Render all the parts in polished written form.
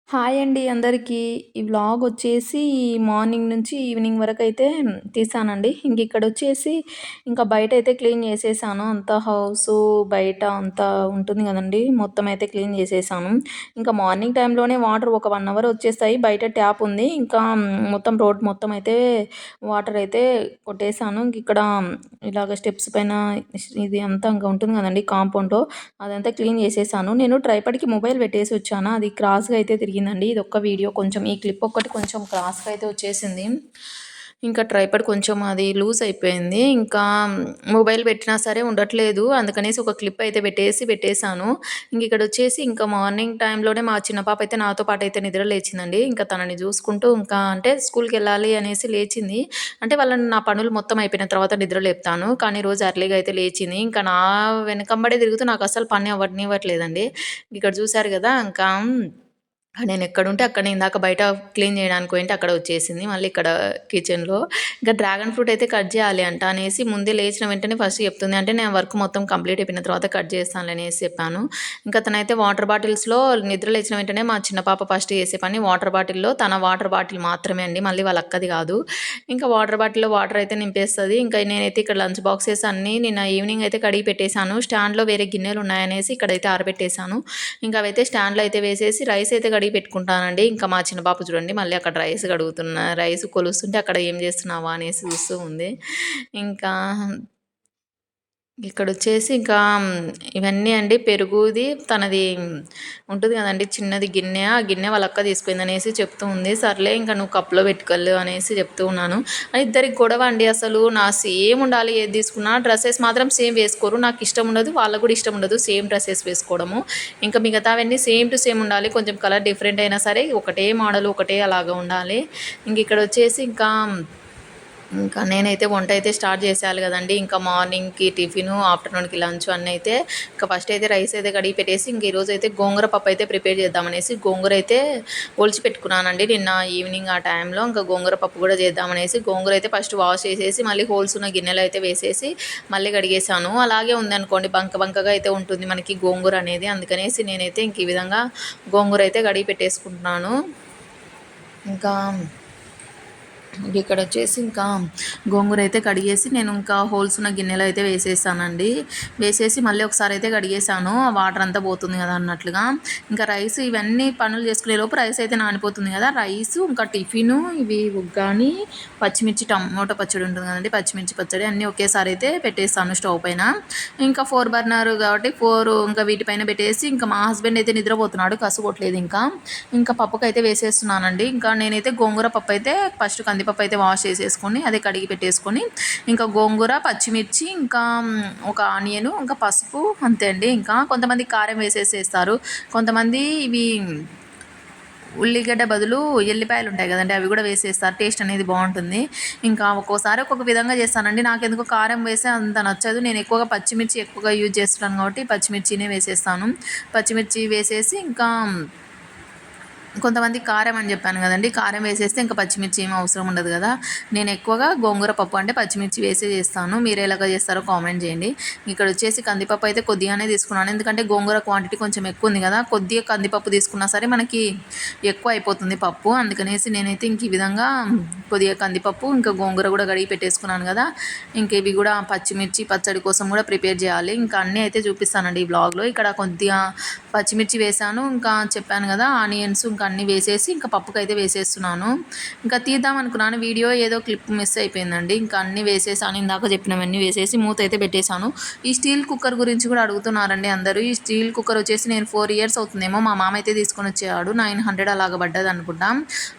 Hi అండి అందరికీ. ఈ వ్లాగ్ వచ్చేసి మార్నింగ్ నుంచి ఈవినింగ్ వరకైతే తీసానండి. ఇక్కడొచ్చేసి ఇంకా బయటైతే క్లీన్ చేసేసాను. అంతా హౌసు బయట అంతా ఉంటుంది కదండీ! మొత్తం అయితే క్లీన్ చేసేసాను. ఇంకా మార్నింగ్ టైంలోనే వాటర్ ఒక 1 అవర్ వచ్చేస్తాయి. బయట ట్యాప్ ఉంది. ఇంకా మొత్తం రోడ్ మొత్తం అయితే వాటర్ అయితే కొట్టేసాను. ఇక్కడ ఇలాగ స్టెప్స్ పైన ఇది అంతా ఇంకా ఉంటుంది కదండీ! కాంపౌండు అదంతా క్లీన్ చేసేసాను. నేను ట్రైపాడ్‌కి మొబైల్ పెట్టేసి వచ్చాను. అది క్రాస్‌గా అయితే తిరిగిందండి. ఇదొక్క వీడియో కొంచెం ఈ క్లిప్ ఒక్కటి కొంచెం క్రాస్‌గా అయితే వచ్చేసింది. ఇంకా ట్రైపాడ్ కొంచెం అది లూజ్ అయిపోయింది. ఇంకా మొబైల్ పెట్టినా సరే ఉండట్లేదు. అందుకనేసి ఒక క్లిప్ అయితే పెట్టేసాను. ఇక్కడొచ్చేసి ఇంకా మార్నింగ్ టైంలోనే మా చిన్న పాప అయితే నాతో పాటయితే నిద్ర లేచిందండి. ఇంకా తనని చూసుకుంటూ ఇంకా అంటే స్కూల్‌కెళ్ళాలి అనేసి లేచింది. అంటే వాళ్ళని నా పనులు మొత్తం అయిపోయిన తర్వాత నిద్ర లేపుతాను. కానీ రోజు ఎర్లీగా అయితే లేచింది. ఇంకా నా వెనకంబడే తిరుగుతూ నాకస్సలు పని అవ్వనివ్వట్లేదండి. ఇక్కడ చూసారు గదా! ఇంకా నేనెక్కడుంటే అక్కడనే ఇందాక బయట క్లీన్ చేయడానికి పోయింటే అక్కడ వచ్చేసింది. మళ్ళీ ఇక్కడ కిచెన్‌లో ఇంకా డ్రాగన్ ఫ్రూట్ అయితే కట్ చేయాలి అంట అనేసి ముందే లేచిన వెంటనే ఫస్ట్ చెప్తుంది. అంటే నేను వర్క్ మొత్తం కంప్లీట్ అయిపోయిన తర్వాత కట్ చేస్తానులే అనేసి చెప్పాను. ఇంకా తనైతే వాటర్ బాటిల్స్‌లో నిద్ర లేచిన వెంటనే మా చిన్న పాప ఫస్ట్ చేసే పని వాటర్ బాటిల్‌లో తన వాటర్ బాటిల్ మాత్రమే అండి. మళ్ళీ వాళ్ళ అక్కది కాదు. ఇంకా వాటర్ బాటిల్‌లో వాటర్ అయితే నింపేస్తది. ఇంకా నేనైతే ఇక్కడ లంచ్ బాక్సెస్ అన్నీ నిన్న ఈవినింగ్ అయితే కడిగి పెట్టేసాను. స్టాండ్‌లో వేరే గిన్నెలు ఉన్నాయనేసి ఇక్కడైతే ఆరబెట్టేసాను. ఇంకా అవైతే స్టాండ్‌లో అయితే వేసేసి రైస్ అయితే కడిగి పెట్టుకుంటానండి. ఇంకా మా చిన్న పాప చూడండి మళ్ళీ అక్కడ రైస్ కొలుస్తుంటే అక్కడ ఏం చేస్తున్నావా అనేసి చూస్తూ ఉంది. ఇంకా ఇక్కడొచ్చేసి ఇంకా ఇవన్నీ అండి పెరుగుది తనది ఉంటుంది కదండీ చిన్నది గిన్నె. ఆ గిన్నె వాళ్ళ అక్క తీసుకుపోయిందనేసి చెప్తూ ఉంది. సర్లే ఇంక నువ్వు కప్‌లో పెట్టుకెళ్ళు అనేసి చెప్తూ ఉన్నాను. ఇద్దరికి గొడవ అండి అసలు. సేమ్ ఉండాలి ఏది తీసుకున్నా. డ్రెసెస్ మాత్రం సేమ్ వేసుకోరు. నాకిష్టం ఉండదు. వాళ్ళకి కూడా ఇష్టం ఉండదు సేమ్ డ్రెసెస్ వేసుకోవడము. ఇంకా మిగతావన్నీ సేమ్ టు సేమ్ ఉండాలి. కొంచెం కలర్ డిఫరెంట్ అయినా సరే ఒకటే మోడల్ ఒకటే అలాగా ఉండాలి. ఇక్కడొచ్చేసి ఇంకా నేనైతే వంట అయితే స్టార్ట్ చేసేయాలి కదండీ! ఇంకా మార్నింగ్‌కి టిఫిను, ఆఫ్టర్‌నూన్‌కి లంచ్ అన్నీ అయితే ఫస్ట్ అయితే రైస్ అయితే కడిగి పెట్టేసి ఈరోజు అయితే గోంగూర పప్పు అయితే ప్రిపేర్ చేద్దామనేసి గోంగూర అయితే ఒలిచి పెట్టుకున్నానండి నిన్న ఈవినింగ్ ఆ టైంలో. ఇంకా గోంగూర పప్పు కూడా చేద్దామనేసి గోంగూర అయితే ఫస్ట్ వాష్ చేసేసి మళ్ళీ హోల్స్ ఉన్న గిన్నెలో అయితే వేసేసి మళ్ళీ కడిగేసాను. అలాగే ఉందనుకోండి బంకగా అయితే ఉంటుంది మనకి గోంగూర అనేది. అందుకనేసి నేనైతే ఈ విధంగా గోంగూర అయితే కడిగి పెట్టేసుకుంటున్నాను. ఇంకా ఇక్కడొచ్చేసి ఇంకా గోంగూర అయితే కడిగేసి నేను ఇంకా హోల్స్ ఉన్న గిన్నెలో అయితే వేసేసానండి. వేసేసి మళ్ళీ ఒకసారి అయితే కడిగేసాను. ఆ వాటర్ అంతా పోతుంది కదా అన్నట్లుగా. ఇంకా రైస్ ఇవన్నీ పనులు చేసుకునేలోపు రైస్ అయితే నానిపోతుంది కదా. రైసు ఇంకా టిఫిను ఇవి ఉగ్గాని పచ్చిమిర్చి టమోటా పచ్చడి ఉంటుంది కదండి పచ్చిమిర్చి పచ్చడి అన్నీ ఒకేసారి అయితే పెట్టేస్తాను స్టవ్ పైన. ఇంకా 4 బర్నర్ కాబట్టి 4 ఇంకా వీటిపైన పెట్టేసి ఇంకా మా హస్బెండ్ అయితే నిద్రపోతున్నాడు కసుగొట్టలేదు ఇంకా పప్పుకైతే వేసేస్తున్నానండి. ఇంకా నేనైతే గోంగూర పప్పు అయితే ఫస్ట్ కందిపప్పు అయితే వాష్ చేసేసుకొని అదే కడిగి పెట్టేసుకొని ఇంకా గోంగూర పచ్చిమిర్చి ఇంకా ఒక ఆనియను ఇంకా పసుపు అంతే అండి. ఇంకా కొంతమంది కారం వేసేసేస్తారు. కొంతమంది ఇవి ఉల్లిగడ్డ బదులు ఎల్లిపాయలు ఉంటాయి కదండీ అవి కూడా వేసేస్తారు. టేస్ట్ అనేది బాగుంటుంది. ఇంకా ఒక్కోసారి ఒక్కొక్క విధంగా చేస్తానండి. నాకెందుకో కారం వేస్తే అంత నచ్చదు. నేను ఎక్కువగా పచ్చిమిర్చి ఎక్కువగా యూజ్ చేస్తున్నాను కాబట్టి పచ్చిమిర్చినే వేసేస్తాను. పచ్చిమిర్చి వేసేసి ఇంకా కొంతమంది కారం అని చెప్పాను కదండీ కారం వేసేస్తే ఇంకా పచ్చిమిర్చి ఏమి అవసరం ఉండదు కదా. నేను ఎక్కువగా గోంగూర పప్పు అంటే పచ్చిమిర్చి వేసే చేస్తాను. మీరు ఎలాగ చేస్తారో కామెంట్ చేయండి. ఇక్కడ వచ్చేసి కందిపప్పు అయితే కొద్దిగానే తీసుకున్నాను. ఎందుకంటే గోంగూర క్వాంటిటీ కొంచెం ఎక్కువ ఉంది కదా. కొద్దిగా కందిపప్పు తీసుకున్నా సరే మనకి ఎక్కువ అయిపోతుంది పప్పు. అందుకనేసి నేనైతే ఈ విధంగా కొద్దిగా కందిపప్పు ఇంకా గోంగూర కూడా కడిగి పెట్టేసుకున్నాను కదా. ఇవి కూడా పచ్చిమిర్చి పచ్చడి కోసం కూడా ప్రిపేర్ చేయాలి. ఇంకా అన్నీ అయితే చూపిస్తానండి ఈ బ్లాగ్లో. ఇక్కడ కొద్దిగా పచ్చిమిర్చి వేసాను. ఇంకా చెప్పాను కదా ఆనియన్స్ ఇంకా అన్నీ వేసేసి ఇంకా పప్పుకైతే వేసేస్తున్నాను. ఇంకా తీద్దాం అనుకున్నాను వీడియో ఏదో క్లిప్ మిస్ అయిపోయిందండి. ఇంకా అన్నీ వేసేసాను. ఇందాక చెప్పినవన్నీ వేసేసి మూత అయితే పెట్టేశాను. ఈ స్టీల్ కుక్కర్ గురించి కూడా అడుగుతున్నారండి అందరూ. ఈ స్టీల్ కుక్కర్ వచ్చేసి నేను 4 ఇయర్స్ అవుతుందేమో మా మామ అయితే తీసుకొని వచ్చాడు. 900 అలాగ పడ్డది అనుకుంటా.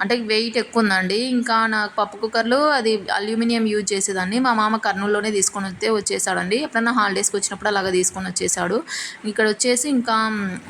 అంటే వెయిట్ ఎక్కువ ఉందండి. ఇంకా నాకు పప్పు కుక్కర్లో అది అల్యూమినియం యూజ్ చేసేదాన్ని. మా మామ కర్నూలులోనే తీసుకొని వచ్చేసాడండి. ఎప్పుడన్నా హాలిడేస్కి వచ్చినప్పుడు అలాగ తీసుకొని వచ్చేసాడు. ఇక్కడ వచ్చేసి ఇంకా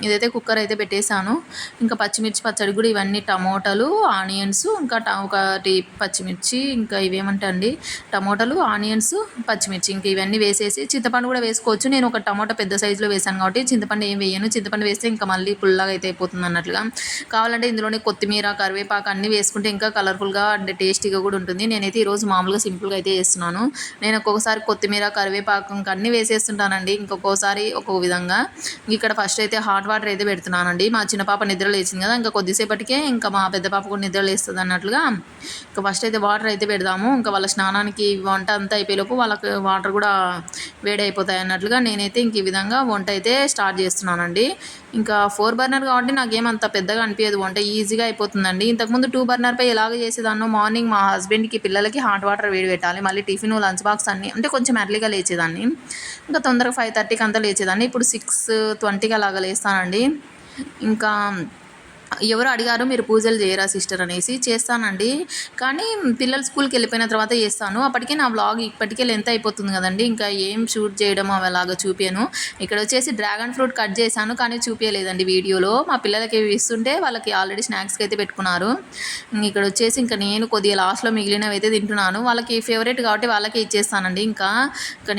ఇదైతే కుక్కర్ అయితే పెట్టేశాను. ఇంకా పచ్చిమిర్చి పచ్చడి కూడా ఇవన్నీ టమోటాలు ఆనియన్స్ ఇంకా ఒకటి పచ్చిమిర్చి ఇంకా ఇవేమంటండి టమోటాలు ఆనియన్స్ పచ్చిమిర్చి ఇంకా ఇవన్నీ వేసేసి చింతపండు కూడా వేసుకోవచ్చు. నేను ఒక టమోటా పెద్ద సైజులో వేసాను కాబట్టి చింతపండు ఏం వేయను. చింతపండు వేస్తే ఇంకా మళ్ళీ పుల్లగా అయితే అయిపోతుంది అన్నట్లుగా. కావాలంటే ఇందులోనే కొత్తిమీర, కరివేపాకు అన్నీ వేసుకుంటే ఇంకా కలర్ఫుల్గా అండ్ టేస్టీగా కూడా ఉంటుంది. నేనైతే ఈరోజు మామూలుగా సింపుల్గా అయితే చేస్తున్నాను. నేను ఒక్కొక్కసారి కొత్తిమీర, కరివేపాకు ఇంకా అన్నీ వేసేస్తుంటానండి, ఇంకొకసారి ఒక్కొక్క విధంగా. ఇక్కడ ఫస్ట్ అయితే హాట్ వాటర్ అయితే పెడుతున్నానండి. మా చిన్న పాప నిద్ర లేచింది కదా, ఇంకా కొద్దిసేపటికే ఇంకా మా పెద్ద పాప కూడా నిద్ర లేస్తుంది అన్నట్లుగా ఇంకా ఫస్ట్ అయితే వాటర్ అయితే పెడదాము. ఇంకా వాళ్ళ స్నానానికి వంట అంతా అయిపోయేలోపు వాళ్ళకి వాటర్ కూడా వేడి అయిపోతాయి అన్నట్లుగా నేనైతే ఇంక ఈ విధంగా వంట అయితే స్టార్ట్ చేస్తున్నానండి. ఇంకా 4 బర్నర్ కాబట్టి నాకేమంత పెద్దగా అనిపించదు, వంట ఈజీగా అయిపోతుందండి. ఇంతకుముందు 2 బర్నర్పై ఎలాగ చేసేదాన్నో, మార్నింగ్ మా హస్బెండ్కి పిల్లలకి హాట్ వాటర్ వేడి పెట్టాలి, మళ్ళీ టిఫిన్ లంచ్ బాక్స్ అన్నీ అంటే కొంచెం ఎర్లీగా లేచేదాన్ని, ఇంకా తొందరగా 5:30కి అంతా లేచేదాన్ని. ఇప్పుడు 6:20కి అలాగా లేస్తానండి. ఇంకా ఎవరు అడిగారు మీరు పూజలు చేయరా సిస్టర్ అనేసి, చేస్తానండి కానీ పిల్లలు స్కూల్కి వెళ్ళిపోయిన తర్వాత చేస్తాను. అప్పటికే నా వ్లాగ్ ఇప్పటికే లెంత్ అయిపోతుంది కదండి, ఇంకా ఏం షూట్ చేయడం అవి అలాగా చూపాను. ఇక్కడ వచ్చేసి డ్రాగన్ ఫ్రూట్ కట్ చేశాను కానీ చూపించలేదండి వీడియోలో. మా పిల్లలకి ఇస్తుంటే వాళ్ళకి ఆల్రెడీ స్నాక్స్కి అయితే పెట్టుకున్నారు. ఇక్కడ వచ్చేసి ఇంకా నేను కొద్దిగా లాస్ట్లో మిగిలినవి అయితే తింటున్నాను. వాళ్ళకి ఫేవరెట్ కాబట్టి వాళ్ళకే ఇచ్చేస్తానండి. ఇంకా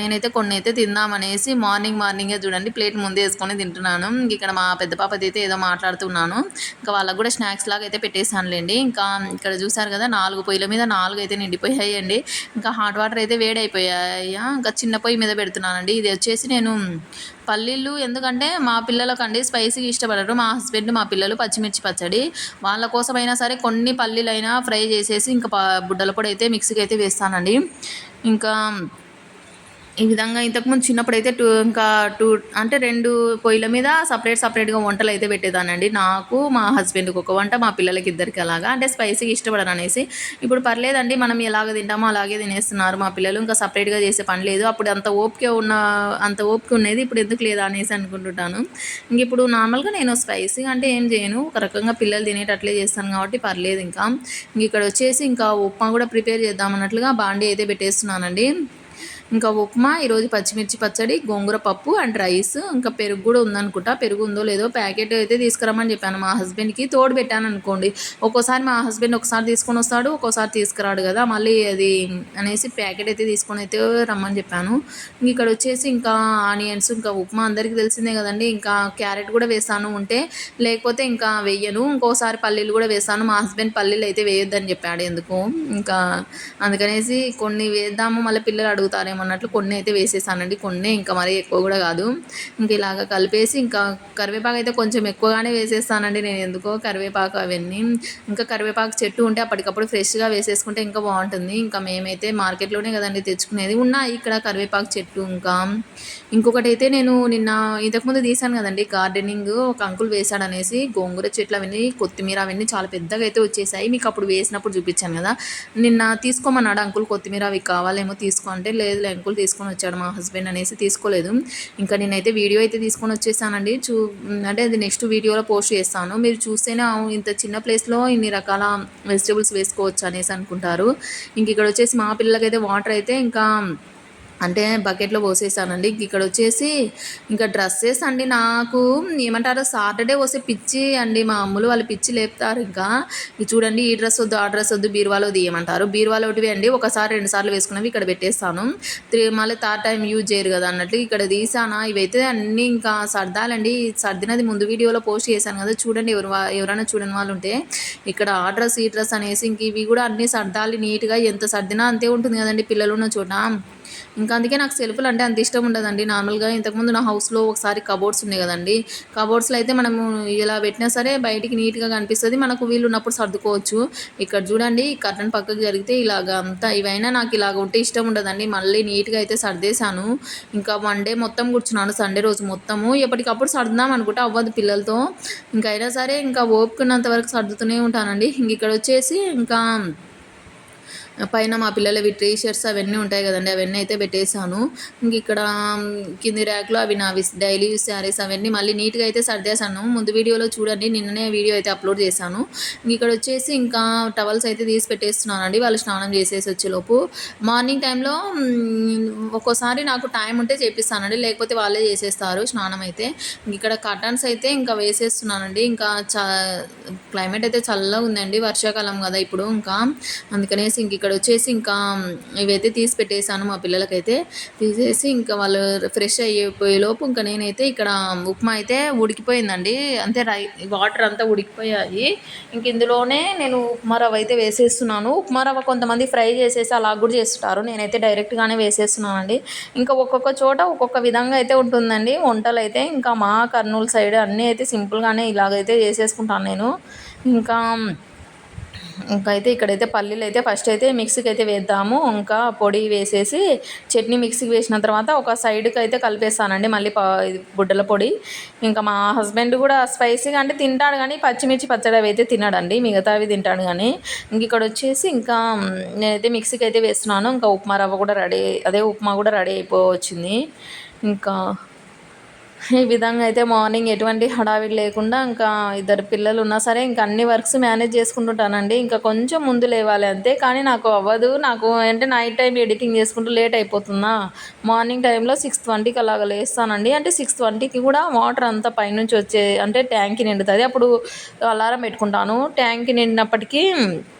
నేనైతే కొన్ని అయితే తిందామనేసి మార్నింగే చూడండి ప్లేట్ ముందే వేసుకొని తింటున్నాను. ఇక్కడ మా పెద్ద పాపది అయితే ఏదో మాట్లాడుతున్నాను, ఇంకా వాళ్ళకు కూడా స్నాక్స్ లాగా అయితే పెట్టేసానులేండి. ఇంకా ఇక్కడ చూసారు కదా 4 పొయ్యిల మీద 4 అయితే నిండిపోయాయి అండి. ఇంకా హాట్ వాటర్ అయితే వేడైపోయాయి. ఇంకా చిన్న పొయ్యి మీద పెడుతున్నానండి. ఇది వచ్చేసి నేను పల్లీలు, ఎందుకంటే మా పిల్లలకండి స్పైసీగా ఇష్టపడరు, మా హస్బెండ్ మా పిల్లలు పచ్చిమిర్చి పచ్చడి, వాళ్ళ కోసమైనా సరే కొన్ని పల్లీలైనా ఫ్రై చేసేసి ఇంకా బుడ్డల పొడి అయితే మిక్సీకి అయితే వేస్తానండి. ఇంకా ఈ విధంగా ఇంతకుముందు చిన్నప్పుడైతే అంటే 2 పొయ్యిల మీద సపరేట్గా వంటలు అయితే పెట్టేదానండి. నాకు, మా హస్బెండ్కి ఒక వంట, మా పిల్లలకి ఇద్దరికి అలాగా, అంటే స్పైసీగా ఇష్టపడరు అనేసి. ఇప్పుడు పర్లేదండి, మనం ఎలాగ తింటామో అలాగే తినేస్తున్నారు మా పిల్లలు, ఇంకా సపరేట్గా చేసే పని లేదు. అప్పుడు అంత ఓపిక ఉండేది, ఇప్పుడు ఎందుకు లేదా అనేసి అనుకుంటుంటాను. ఇంక ఇప్పుడు నార్మల్గా నేను స్పైసీగా అంటే ఏం చేయను, ఒక రకంగా పిల్లలు తినేటట్లే చేస్తాను కాబట్టి పర్లేదు. ఇంకా ఇక్కడ వచ్చేసి ఇంకా ఉప్మా కూడా ప్రిపేర్ చేద్దాం అన్నట్లుగా బాండీ అయితే పెట్టేస్తున్నానండి. ఇంకా ఉప్మా, ఈరోజు పచ్చిమిర్చి పచ్చడి, గోంగూర పప్పు అండ్ రైస్, ఇంకా పెరుగు కూడా ఉందనుకుంటా, పెరుగు ఉందో లేదో ప్యాకెట్ అయితే తీసుకురమ్మని చెప్పాను మా హస్బెండ్కి, తోడు పెట్టాను అనుకోండి. ఒక్కోసారి మా హస్బెండ్ ఒకసారి తీసుకొని వస్తాడు, ఒక్కోసారి తీసుకురాడు కదా, మళ్ళీ అది అనేసి ప్యాకెట్ అయితే తీసుకొని అయితే రమ్మని చెప్పాను. ఇక్కడ వచ్చేసి ఇంకా ఆనియన్స్, ఇంకా ఉప్మా అందరికీ తెలిసిందే కదండి, ఇంకా క్యారెట్ కూడా వేసాను ఉంటే, లేకపోతే ఇంకా వెయ్యను. ఇంకోసారి పల్లీలు కూడా వేసాను, మా హస్బెండ్ పల్లీలు అయితే వేయొద్దని చెప్పాడు ఎందుకు, ఇంకా అందుకనేసి కొన్ని వేద్దాము మళ్ళీ పిల్లలు అడుగుతారేమో అన్నట్లు కొన్ని అయితే వేసేసానండి. కొన్ని ఇంకా మరీ ఎక్కువ కూడా కాదు. ఇంక ఇలాగ కలిపేసి ఇంకా కరివేపాకు అయితే కొంచెం ఎక్కువగానే వేసేస్తానండి నేను, ఎందుకో కరివేపాకు అవన్నీ. ఇంకా కరివేపాకు చెట్టు ఉంటే అప్పటికప్పుడు ఫ్రెష్గా వేసేసుకుంటే ఇంకా బాగుంటుంది. ఇంకా మేమైతే మార్కెట్లోనే కదండి తెచ్చుకునేది, ఉన్నాయి ఇక్కడ కరివేపాకు చెట్టు. ఇంకా ఇంకొకటి అయితే నేను నిన్న ఇంతకుముందు తీసాను కదండి గార్డెనింగ్, ఒక అంకుల్ వేసాడనేసి, గోంగూర చెట్లు అవన్నీ, కొత్తిమీర అవన్నీ చాలా పెద్దగా అయితే వచ్చేసాయి. మీకు అప్పుడు వేసినప్పుడు చూపించాను కదా, నిన్న తీసుకోమన్నాడు అంకుల్, కొత్తిమీర అవి కావాలేమో తీసుకో అంటే, లేదు అంకుల్ తీసుకొని వచ్చాడు మా హస్బెండ్ అనేసి తీసుకోలేదు. ఇంకా నేనైతే వీడియో అయితే తీసుకొని వచ్చేసానండి. అంటే అది నెక్స్ట్ వీడియోలో పోస్ట్ చేస్తాను, మీరు చూస్తేనే ఇంత చిన్న ప్లేస్లో ఇన్ని రకాల వెజిటేబుల్స్ వేసుకోవచ్చు అనేసి అనుకుంటారు. ఇంక ఇక్కడ వచ్చేసి మా పిల్లలకైతే వాటర్ అయితే ఇంకా అంటే బకెట్లో పోసేసానండి. ఇక్కడ వచ్చేసి ఇంకా డ్రెస్సెస్ అండి, నాకు ఏమంటారు సాటర్డే వస్తే పిచ్చి అండి, మా అమ్ములు వాళ్ళు పిచ్చి లేపుతారు. ఇంకా ఇది చూడండి, ఈ డ్రెస్ వద్దు ఆ డ్రెస్ వద్దు బీరువాలో తీయమంటారు, బీరువాలో ఒకటివి అండి ఒకసారి 2 సార్లు వేసుకున్నవి ఇక్కడ పెట్టేస్తాను, మళ్ళీ థర్డ్ టైం యూజ్ చేయరు కదా అన్నట్లు ఇక్కడ తీసానా. ఇవైతే అన్నీ ఇంకా సర్దాలండి, సర్దినది ముందు వీడియోలో పోస్ట్ చేశాను కదా, చూడండి ఎవరైనా చూడని వాళ్ళు ఉంటే. ఇక్కడ ఆ డ్రెస్ ఈ డ్రెస్ అనేసి ఇంక ఇవి కూడా అన్నీ సర్దాలి నీట్గా, ఎంత సర్దినా అంతే ఉంటుంది కదండి పిల్లలు ఉన్న చోట. ఇంకా అందుకే నాకు సెల్ఫ్లు అంటే అంత ఇష్టం ఉండదండి. నార్మల్గా ఇంతకుముందు నా హౌస్లో ఒకసారి కబోర్డ్స్ ఉన్నాయి కదండి, కబోర్డ్స్లో అయితే మనము ఇలా పెట్టినా సరే బయటికి నీట్గా కనిపిస్తుంది, మనకు వీలు ఉన్నప్పుడు సర్దుకోవచ్చు. ఇక్కడ చూడండి కర్టన్ పక్కకు జరిగితే ఇలాగ అంతా, ఇవైనా నాకు ఇలాగ ఉంటే ఇష్టం ఉండదండి. మళ్ళీ నీట్గా అయితే సర్దేశాను. ఇంకా 1 డే మొత్తం కూర్చున్నాను, సండే రోజు మొత్తము. ఎప్పటికప్పుడు సర్దుదాం అనుకుంటే అవ్వదు పిల్లలతో, ఇంకా అయినా సరే ఇంకా ఓపుకున్నంత వరకు సర్దుతూనే ఉంటానండి. ఇంక ఇక్కడ వచ్చేసి ఇంకా పైన మా పిల్లలవి టీ షర్ట్స్ అవన్నీ ఉంటాయి కదండి, అవన్నీ అయితే పెట్టేశాను. ఇంక ఇక్కడ కింది ర్యాక్లో అవి నావి డైలీ యూస్ శారీస్ అవన్నీ మళ్ళీ నీట్గా అయితే సర్దేశాను. ముందు వీడియోలో చూడండి, నిన్ననే వీడియో అయితే అప్లోడ్ చేశాను. ఇక్కడ వచ్చేసి ఇంకా టవల్స్ అయితే తీసి పెట్టేస్తున్నానండి, వాళ్ళు స్నానం చేసేసి వచ్చేలోపు. మార్నింగ్ టైంలో ఒక్కోసారి నాకు టైం ఉంటే చేపిస్తానండి, లేకపోతే వాళ్ళే చేసేస్తారు స్నానం అయితే. ఇక్కడ కర్టన్స్ అయితే ఇంకా వేసేస్తున్నానండి. ఇంకా క్లైమేట్ అయితే చల్లగా ఉందండి, వర్షాకాలం కదా ఇప్పుడు, ఇంకా అందుకనేసి ఇంక ఇక్కడ ఇక్కడ వచ్చేసి ఇంకా ఇవైతే తీసి పెట్టేసాను మా పిల్లలకైతే. తీసేసి ఇంకా వాళ్ళు ఫ్రెష్ అయిపోయేలోపు ఇంకా నేనైతే ఇక్కడ ఉప్మా అయితే ఉడికిపోయిందండి. అంతే వాటర్ అంతా ఉడికిపోయాయి. ఇంక ఇందులోనే నేను ఉప్మా రవ్వ అయితే వేసేస్తున్నాను. ఉప్మా రవ్వ కొంతమంది ఫ్రై చేసేసి అలా కూడా చేస్తుంటారు. నేనైతే డైరెక్ట్గానే వేసేస్తున్నానండి. ఇంకా ఒక్కొక్క చోట ఒక్కొక్క విధంగా అయితే ఉంటుందండి వంటలు అయితే. ఇంకా మా కర్నూలు సైడ్ అన్నీ అయితే సింపుల్గానే ఇలాగైతే చేసేసుకుంటాను నేను. ఇంకా అయితే ఇక్కడైతే పల్లీలు అయితే ఫస్ట్ అయితే మిక్సీకి అయితే వేద్దాము. ఇంకా పొడి వేసేసి చట్నీ మిక్సీకి వేసిన తర్వాత ఒక సైడ్కి అయితే కలిపేస్తానండి మళ్ళీ బుడ్డల పొడి. ఇంకా మా హస్బెండ్ కూడా స్పైసీగా అంటే తింటాడు కానీ పచ్చిమిర్చి పచ్చడి అవి అయితే తినడండి, మిగతావి తింటాడు కానీ. ఇంక ఇక్కడ వచ్చేసి ఇంకా నేనైతే మిక్సీకి అయితే వేస్తున్నాను. ఇంకా ఉప్మా రవ్వ కూడా ఉప్మా కూడా రెడీ అయిపోవచ్చింది. ఇంకా ఈ విధంగా అయితే మార్నింగ్ ఎటువంటి హడావిడి లేకుండా ఇంకా ఇద్దరు పిల్లలు ఉన్నా సరే ఇంకా అన్ని వర్క్స్ మేనేజ్ చేసుకుంటుంటానండి. ఇంకా కొంచెం ముందు లేవాలి అంతే, కానీ నాకు అవ్వదు. నాకు అంటే నైట్ టైం ఎడిటింగ్ చేసుకుంటూ లేట్ అయిపోతుందా. మార్నింగ్ టైంలో 6:20కి అలాగ లేస్తానండి. అంటే 6:20కి కూడా వాటర్ అంతా పైనుంచి వచ్చే అంటే ట్యాంక్ నిండుతుంది. అప్పుడు అలారం పెట్టుకుంటాను. ట్యాంక్ నిండినప్పటికీ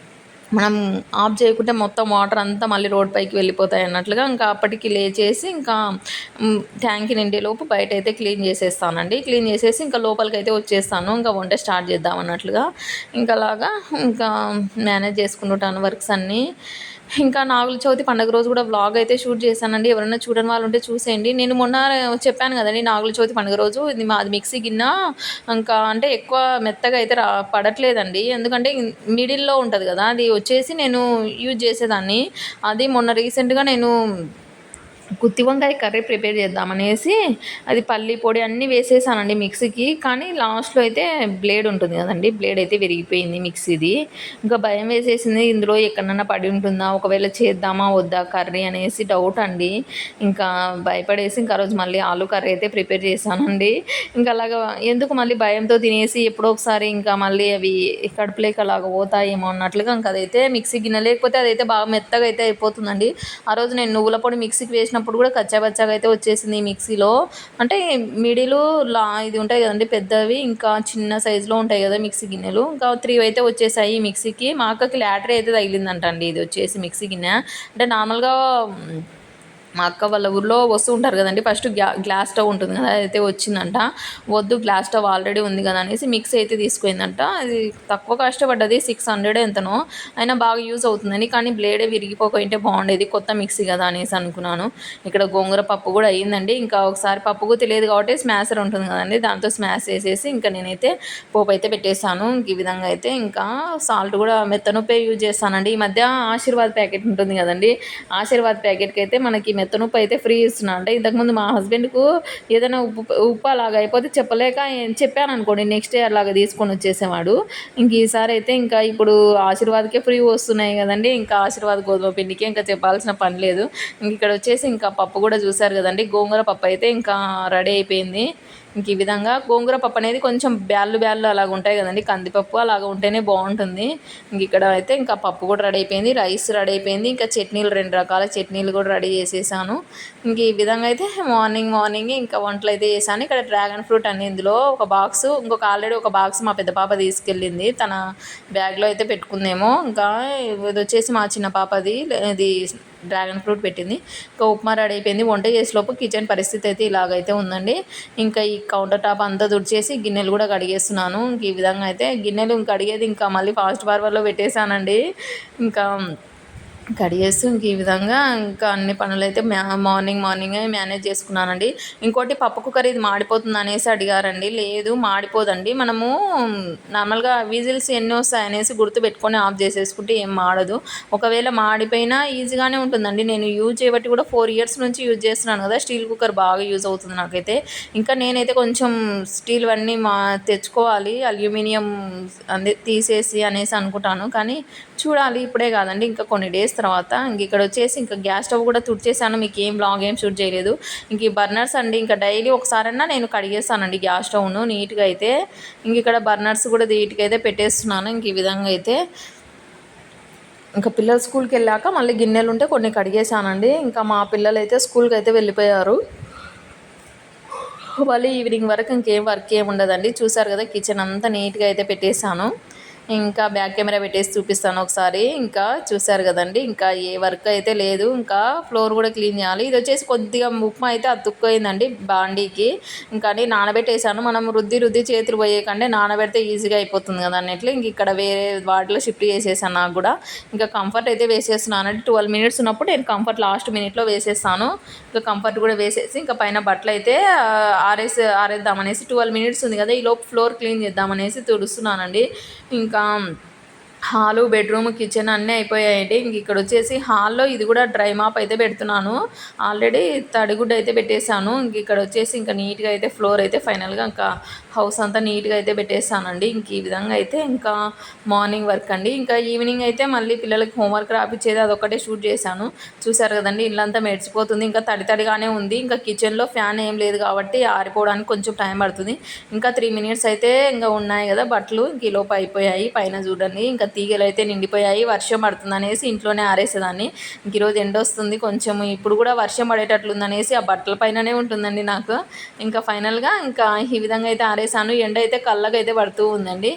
మనం ఆఫ్ చేయకుంటే మొత్తం వాటర్ అంతా మళ్ళీ రోడ్ పైకి వెళ్ళిపోతాయి అన్నట్లుగా ఇంకా అప్పటికి లేచేసి ఇంకా ట్యాంక్ నిండేలోపు బయట అయితే క్లీన్ చేసేస్తానండి. క్లీన్ చేసేసి ఇంకా లోపలికి అయితే వచ్చేస్తాను. ఇంకా వంట స్టార్ట్ చేద్దాం అన్నట్లుగా ఇంకా అలాగా ఇంకా మేనేజ్ చేసుకుంటుంటాను వర్క్స్ అన్నీ. ఇంకా నాగుల చవితి పండుగ రోజు కూడా వ్లాగ్ అయితే షూట్ చేశానండి. ఎవరైనా చూడని వాళ్ళు ఉంటే చూసేయండి. నేను మొన్న చెప్పాను కదండి నాగుల చవితి పండుగ రోజు ఇది మాది మిక్సీ గిన్నె ఇంకా అంటే ఎక్కువ మెత్తగా అయితే పడట్లేదండి. ఎందుకంటే మిడిల్లో ఉంటుంది కదా, అది వచ్చేసి నేను యూజ్ చేసేదాన్ని. అది మొన్న రీసెంట్గా నేను గుత్తి వంకాయ కర్రీ ప్రిపేర్ చేద్దామనేసి అది పల్లి పొడి అన్నీ వేసేసానండి మిక్సీకి. కానీ లాస్ట్లో అయితే బ్లేడ్ ఉంటుంది కదండి, బ్లేడ్ అయితే విరిగిపోయింది మిక్సీది. ఇంకా భయం వేసేసింది, ఇందులో ఎక్కడన్నా పడి ఉంటుందా, ఒకవేళ చేద్దామా వద్దా కర్రీ అనేసి డౌట్ అండి. ఇంకా భయపడేసి ఇంకా రోజు మళ్ళీ ఆలు కర్రీ అయితే ప్రిపేర్ చేశానండి. ఇంకా అలాగా ఎందుకు మళ్ళీ భయంతో తినేసి ఎప్పుడో ఒకసారి ఇంకా మళ్ళీ అవి కడుపులోకి అలాగ పోతాయేమో అన్నట్లుగా ఇంకా అదైతే మిక్సీ గిన్నె లేకపోతే అదైతే బాగా మెత్తగా అయితే అయిపోతుందండి. ఆ రోజు నేను నువ్వుల పొడి మిక్సీకి వేసినప్పుడు కూడా కచ్చాబచ్చాగా అయితే వచ్చేసింది ఈ మిక్సీలో. అంటే మిడిలు ఇది ఉంటాయి కదండి పెద్దవి, ఇంకా చిన్న సైజులో ఉంటాయి కదా మిక్సీ గిన్నెలు, ఇంకా 3 అయితే వచ్చేసాయి ఈ మిక్సీకి. మా అక్కకి లాటరీ అయితే తగిలిందంట అండి ఇది వచ్చేసి మిక్సీ గిన్నె. అంటే నార్మల్గా మా అక్క వాళ్ళ ఊర్లో వస్తూ ఉంటారు కదండి, ఫస్ట్ గ్లాస్ స్టవ్ ఉంటుంది కదా అదైతే వచ్చిందంట. వద్దు గ్లాస్ స్టవ్ ఆల్రెడీ ఉంది కదా అనేసి మిక్సీ అయితే తీసుకుపోయిందంట. అది తక్కువ కష్టపడ్డది, 600 ఎంతనో, అయినా బాగా యూజ్ అవుతుందని. కానీ బ్లేడే విరిగిపోయింటే బాగుండేది, కొత్త మిక్సీ కదా అనేసి అనుకున్నాను. ఇక్కడ గోంగూర పప్పు కూడా అయ్యిందండి. ఇంకా ఒకసారి పప్పుకు తెలియదు కాబట్టి స్మాషర్ ఉంటుంది కదండి, దాంతో స్మాష్ చేసేసి ఇంకా నేనైతే పోపు అయితే పెట్టేశాను. ఈ విధంగా అయితే ఇంకా సాల్ట్ కూడా మెత్తనుప్పే యూజ్ చేస్తానండి. ఈ మధ్య ఆశీర్వాద్ ప్యాకెట్ ఉంటుంది కదండి, ఆశీర్వాద్ ప్యాకెట్కి అయితే మనకి మెత్తనుప్పు అయితే ఫ్రీ ఇస్తున్నా. అంటే ఇంతకుముందు మా హస్బెండ్కు ఏదైనా ఉప్పు అలాగ అయిపోతే చెప్పలేక చెప్పాను అనుకోండి, నెక్స్ట్ డే అలాగ తీసుకొని వచ్చేసేవాడు. ఇంక ఈసారి అయితే ఇంకా ఇప్పుడు ఆశీర్వాద్కే ఫ్రీ వస్తున్నాయి కదండి, ఇంకా ఆశీర్వాద్ గోధుమ పిండికి ఇంకా చెప్పాల్సిన పని లేదు. ఇంక ఇక్కడ వచ్చేసి ఇంకా పప్పు కూడా చూసారు కదండి, గోంగూర పప్పు అయితే ఇంకా రెడీ అయిపోయింది. ఇంక ఈ విధంగా గోంగూర పప్పు అనేది కొంచెం బ్యాళ్ళు అలాగ ఉంటాయి కదండి, కందిపప్పు అలాగ ఉంటేనే బాగుంటుంది. ఇంక ఇక్కడ అయితే ఇంకా పప్పు కూడా రెడీ అయిపోయింది, రైస్ రెడీ అయిపోయింది, ఇంకా చట్నీలు 2 రకాల చట్నీలు కూడా రెడీ చేసేసాను. ఇంక ఈ విధంగా అయితే మార్నింగ్ ఇంకా వంటలు అయితే చేశాను. ఇక్కడ డ్రాగన్ ఫ్రూట్ అని ఇందులో ఒక బాక్స్, ఇంకొక ఆల్రెడీ ఒక బాక్స్ మా పెద్ద పాప తీసుకెళ్ళింది, తన బ్యాగ్లో అయితే పెట్టుకుందేమో. ఇంకా ఇది వచ్చేసి మా చిన్న పాపది, ఇది డ్రాగన్ ఫ్రూట్ పెట్టింది. ఇంకా ఉప్మా రెడీ అయిపోయింది. వంట చేసేలోపు కిచెన్ పరిస్థితి అయితే ఇలాగైతే ఉందండి. ఇంకా ఈ కౌంటర్ టాప్ అంతా తుడిచేసి గిన్నెలు కూడా కడిగేస్తున్నాను. ఇంక ఈ విధంగా అయితే గిన్నెలు ఇంకా కడిగేది ఇంకా మళ్ళీ ఫాస్ట్ ఫార్వర్డ్లో పెట్టేశానండి. ఇంకా కడిగేస్తూ ఇంక ఈ విధంగా ఇంకా అన్ని పనులు అయితే మార్నింగే మేనేజ్ చేసుకున్నానండి. ఇంకోటి పప్పు కుక్కర్ ఇది మాడిపోతుంది అనేసి అడిగారండి. లేదు మాడిపోదండి, మనము నార్మల్గా విజిల్స్ ఎన్ని వస్తాయి అనేసి గుర్తుపెట్టుకొని ఆఫ్ చేసేసుకుంటే ఏం మాడదు. ఒకవేళ మాడిపోయినా ఈజీగానే ఉంటుందండి. నేను యూజ్ చేయబట్టి కూడా 4 ఇయర్స్ నుంచి యూజ్ చేస్తున్నాను కదా, స్టీల్ కుక్కర్ బాగా యూజ్ అవుతుంది నాకైతే. ఇంకా నేనైతే కొంచెం స్టీల్ అన్నీ తెచ్చుకోవాలి, అల్యూమినియం తీసేసి అనేసి అనుకుంటాను. కానీ చూడాలి, ఇప్పుడే కాదండి ఇంకా కొన్ని డేస్ తర్వాత. ఇంక ఇక్కడ వచ్చేసి ఇంకా గ్యాస్ స్టవ్ కూడా తుడిచేసాను. మీకు బ్లాగ్ ఏం షూట్ చేయలేదు. ఇంక ఈ బర్నర్స్ అండి ఇంకా డైలీ ఒకసారన్నా నేను కడిగేస్తానండి గ్యాస్ స్టవ్ను నీట్గా అయితే. ఇంక ఇక్కడ బర్నర్స్ కూడా నీట్గా అయితే పెట్టేస్తున్నాను. ఇంక ఈ విధంగా అయితే ఇంకా పిల్లలు స్కూల్కి వెళ్ళాక మళ్ళీ గిన్నెలు ఉంటే కొన్ని కడిగేసానండి. ఇంకా మా పిల్లలు అయితే స్కూల్కి అయితే వెళ్ళిపోయారు. మళ్ళీ ఈవినింగ్ వరకు ఇంకేం వర్క్ ఏమి ఉండదండి. చూసారు కదా కిచెన్ అంతా నీట్గా అయితే పెట్టేశాను. ఇంకా బ్యాక్ కెమెరా పెట్టేసి చూపిస్తాను ఒకసారి. ఇంకా చూసారు కదండి, ఇంకా ఏ వర్క్ అయితే లేదు. ఇంకా ఫ్లోర్ కూడా క్లీన్ చేయాలి. ఇది వచ్చేసి కొద్దిగా ఉప్మా అయితే అతుక్కుపోయిందండి బాండీకి. ఇంకా అని నానబెట్టేసాను. మనం రుద్ది చేతులు పోయేకంటే నానబెడితే ఈజీగా అయిపోతుంది కదా అన్నట్లు ఇంక ఇక్కడ వేరే వాటిలో షిఫ్ట్ చేసేసాను. నాకు కూడా ఇంకా కంఫర్ట్ అయితే వేసేస్తున్నాను అంటే 12 మినిట్స్ ఉన్నప్పుడు నేను కంఫర్ట్ లాస్ట్ మినిట్లో వేసేస్తాను. ఇంకా కంఫర్ట్ కూడా వేసేసి ఇంకా పైన బట్టలు అయితే ఆరేద్దామనేసి 12 మినిట్స్ ఉంది కదా, ఈ లోపు ఫ్లోర్ క్లీన్ చేద్దామనేసి తుడుస్తున్నానండి. ఇంకా హాలు, బెడ్రూమ్, కిచెన్ అన్నీ అయిపోయాయండి. ఇంక ఇక్కడ వచ్చేసి హాల్లో ఇది కూడా డ్రై మాప్ అయితే పెడుతున్నాను. ఆల్రెడీ తడిగుడ్డ అయితే పెట్టేశాను. ఇంక ఇక్కడ వచ్చేసి ఇంకా నీట్గా అయితే ఫ్లోర్ అయితే ఫైనల్గా ఇంకా హౌస్ అంతా నీట్గా అయితే పెట్టేస్తానండి. ఇంక ఈ విధంగా అయితే ఇంకా మార్నింగ్ వర్క్ అండి. ఇంకా ఈవినింగ్ అయితే మళ్ళీ పిల్లలకి హోంవర్క్ రాపిచ్చేది అదొక్కటే షూట్ చేశాను. చూసారు కదండి, ఇల్లంతా మెడిచిపోతుంది. ఇంకా తడిగానే ఉంది. ఇంకా కిచెన్లో ఫ్యాన్ ఏం లేదు కాబట్టి ఆరిపోవడానికి కొంచెం టైం పడుతుంది. ఇంకా 3 మినిట్స్ అయితే ఇంకా ఉన్నాయి కదా బట్టలు, ఇంక ఈ లోపు అయిపోయాయి. పైన చూడండి ఇంకా తీగలు అయితే నిండిపోయాయి. వర్షం పడుతుంది అనేసి ఇంట్లోనే ఆరేసేదాన్ని. ఇంక ఈరోజు ఎండ వస్తుంది కొంచెం, ఇప్పుడు కూడా వర్షం పడేటట్లుందనేసి ఆ బట్టల పైననే ఉంటుందండి నాకు. ఇంకా ఫైనల్గా ఇంకా ఈ విధంగా అయితే ఆరేసాను. ఎండ అయితే కళ్ళగా అయితే పడుతూ ఉందండి.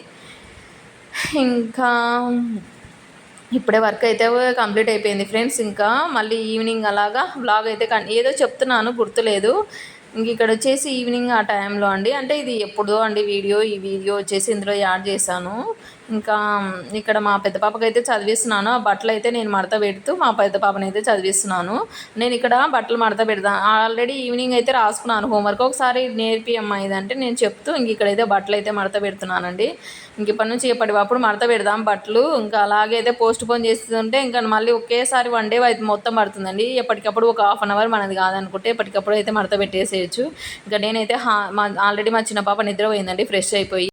ఇంకా ఇప్పుడే వర్క్ అయితే కంప్లీట్ అయిపోయింది ఫ్రెండ్స్. ఇంకా మళ్ళీ ఈవినింగ్ అలాగా వ్లాగ్ అయితే ఏదో చెప్తున్నాను గుర్తులేదు. ఇంక ఇక్కడ వచ్చేసి ఈవినింగ్ ఆ టైంలో అండి, అంటే ఇది ఎప్పుడో అండి ఈ వీడియో వచ్చేసి ఇందులో యాడ్ చేశాను. ఇంకా ఇక్కడ మా పెద్ద పాపకైతే చదివిస్తున్నాను. ఆ బట్టలు అయితే నేను మడత పెడుతూ మా పెద్ద పాపని అయితే చదివిస్తున్నాను. నేను ఇక్కడ బట్టలు మడత పెడతాను. ఆల్రెడీ ఈవినింగ్ అయితే రాసుకున్నాను హోంవర్క్. ఒకసారి నేర్పి అమ్మా ఇదంటే నేను చెప్తూ ఇంక ఇక్కడైతే బట్టలు అయితే మడత పెడుతున్నానండి. ఇంక ఇప్పటి నుంచి ఎప్పటికప్పుడు మడత పెడదాం బట్టలు. ఇంకా అలాగే అయితే పోస్ట్ పోన్ చేస్తుంటే ఇంకా మళ్ళీ ఒకేసారి 1 డే అయితే మొత్తం పడుతుందండి. ఎప్పటికప్పుడు ఒక హాఫ్ అన్ అవర్ మనది కాదనుకుంటే ఎప్పటికప్పుడు అయితే మడత పెట్టేసేయచ్చు. ఇంకా నేనైతే ఆల్రెడీ మా చిన్న పాప నిద్రపోయిందండి ఫ్రెష్ అయిపోయి.